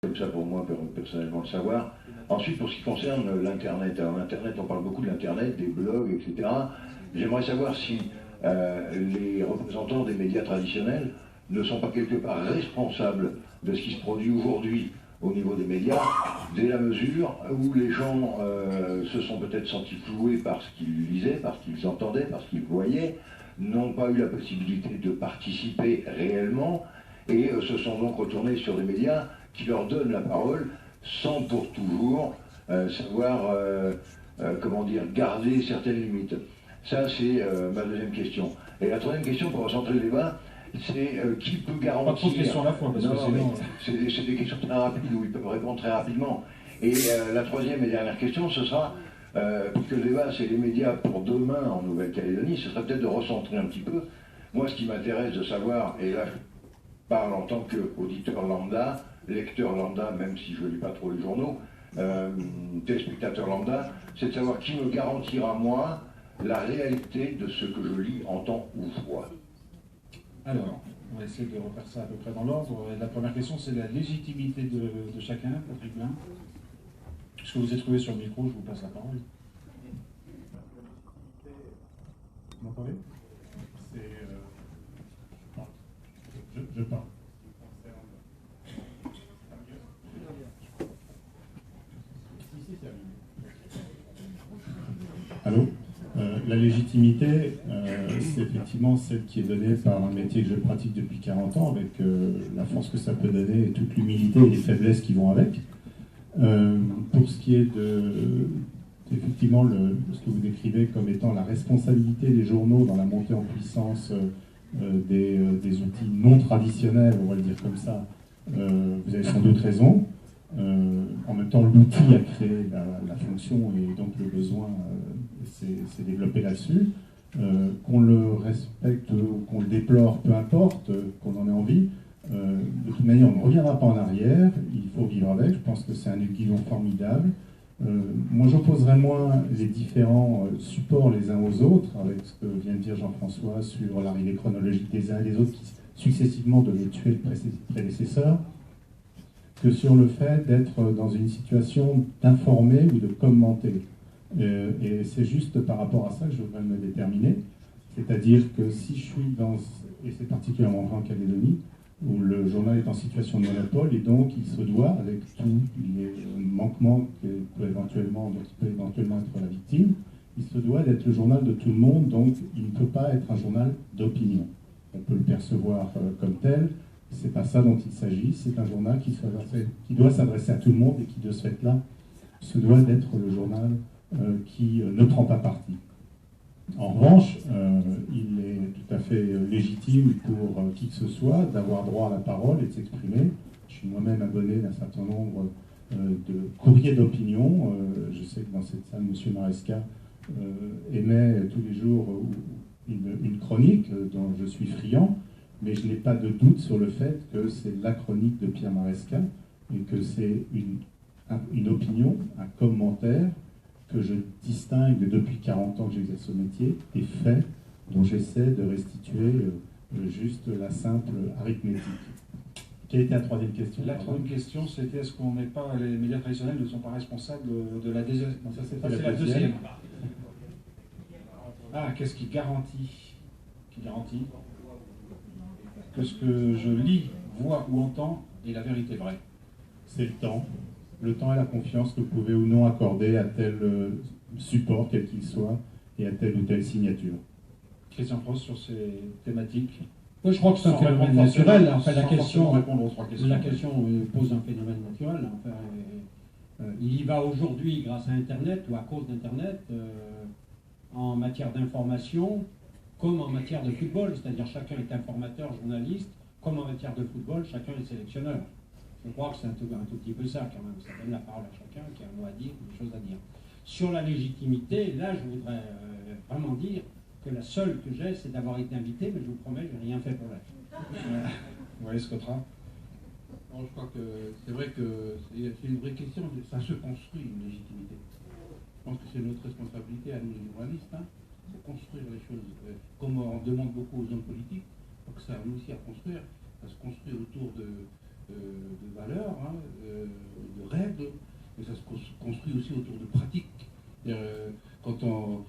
comme ça pour moi personnellement le savoir. Ensuite, pour ce qui concerne l'Internet, alors l'Internet, on parle beaucoup de l'Internet, des blogs, etc. J'aimerais savoir si les représentants des médias traditionnels ne sont pas quelque part responsables de ce qui se produit aujourd'hui au niveau des médias, dès la mesure où les gens se sont peut-être sentis floués par ce qu'ils lisaient, par ce qu'ils entendaient, par ce qu'ils voyaient, n'ont pas eu la possibilité de participer réellement et se sont donc retournés sur des médias qui leur donnent la parole sans pour toujours savoir, comment dire, garder certaines limites. Ça, c'est ma deuxième question. Et la troisième question, pour recentrer le débat, c'est qui peut garantir... Pas trop de questions à la fois, parce que sinon... C'est des questions très rapides où ils peuvent répondre très rapidement. Et la troisième et dernière question, ce sera, puisque le débat, c'est les médias pour demain en Nouvelle-Calédonie, ce serait peut-être de recentrer un petit peu. Moi, ce qui m'intéresse de savoir, et là, je parle en tant qu'auditeur lambda, lecteur lambda, même si je ne lis pas trop les journaux, téléspectateur lambda, c'est de savoir qui me garantira, moi, la réalité de ce que je lis, entends ou vois. Alors, on va essayer de refaire ça à peu près dans l'ordre. La première question, c'est la légitimité de chacun, Patrick Blin. Ce que vous êtes trouvé sur le micro, je vous passe la parole. Vous m'entendez? Je parle. Allô? La légitimité, c'est effectivement celle qui est donnée par un métier que je pratique depuis 40 ans, avec la force que ça peut donner et toute l'humilité et les faiblesses qui vont avec. Pour ce qui est effectivement, ce que vous décrivez comme étant la responsabilité des journaux dans la montée en puissance des outils non traditionnels, on va le dire comme ça, vous avez sans doute raison. En même temps, l'outil a créé la fonction et donc le besoin s'est développé là-dessus. Qu'on le respecte ou qu'on le déplore, peu importe, qu'on en ait envie, de toute manière, on ne reviendra pas en arrière, il faut vivre avec. Je pense que c'est un aiguillon formidable. Moi, j'opposerais moins les différents supports les uns aux autres, avec ce que vient de dire Jean-François sur l'arrivée chronologique des uns et des autres qui successivement devaient tuer le prédécesseur, que sur le fait d'être dans une situation d'informer ou de commenter. Et c'est juste par rapport à ça que je voudrais me déterminer. C'est-à-dire que si je suis dans, et c'est particulièrement vrai en Calédonie, où le journal est en situation de monopole, et donc il se doit, avec tous les manquements dont il peut éventuellement être la victime, il se doit d'être le journal de tout le monde, donc il ne peut pas être un journal d'opinion. On peut le percevoir comme tel, c'est pas ça dont il s'agit, c'est un journal qui doit s'adresser à tout le monde et qui, de ce fait-là, se doit d'être le journal qui ne prend pas parti. En revanche, il est tout à fait légitime pour qui que ce soit d'avoir droit à la parole et de s'exprimer. Je suis moi-même abonné d'un certain nombre de courriers d'opinion. Je sais que dans cette salle, M. Maresca émet tous les jours une chronique dont je suis friand, mais je n'ai pas de doute sur le fait que c'est la chronique de Pierre Maresca et que c'est une opinion, un commentaire que je distingue depuis 40 ans que j'exerce ce métier, des faits dont j'essaie de restituer juste la simple arithmétique. Quelle était la troisième question? La troisième question, c'était est-ce qu'on n'est pas, les médias traditionnels ne sont pas responsables de la deuxième? Ça, c'est la deuxième. Ah, qu'est-ce qui garantit que ce que je lis, vois ou entends est la vérité vraie? C'est le temps. Le temps et la confiance que vous pouvez ou non accorder à tel support, quel qu'il soit, et à telle ou telle signature. Christian Prost, sur ces thématiques? Oui, je crois que c'est un phénomène naturel. Enfin, la question pose un phénomène naturel. Enfin, il y va aujourd'hui grâce à Internet ou à cause d'Internet en matière d'information comme en matière de football. C'est-à-dire chacun est informateur, journaliste, comme en matière de football, chacun est sélectionneur. Je crois que c'est un tout petit peu ça quand même. Ça donne la parole à chacun qui a un mot à dire, des choses à dire. Sur la légitimité, là, je voudrais vraiment dire que la seule que j'ai, c'est d'avoir été invité, mais je vous promets, je n'ai rien fait pour elle. Vous voyez ce que tra? Non, je crois que c'est vrai que c'est une vraie question. Ça se construit, une légitimité. Je pense que c'est notre responsabilité à nous, les journalistes, de construire les choses. Comme on demande beaucoup aux hommes politiques, donc ça a nous aussi à construire. Ça se construit autour de valeurs, hein, de règles, mais ça se construit aussi autour de pratiques. Quand on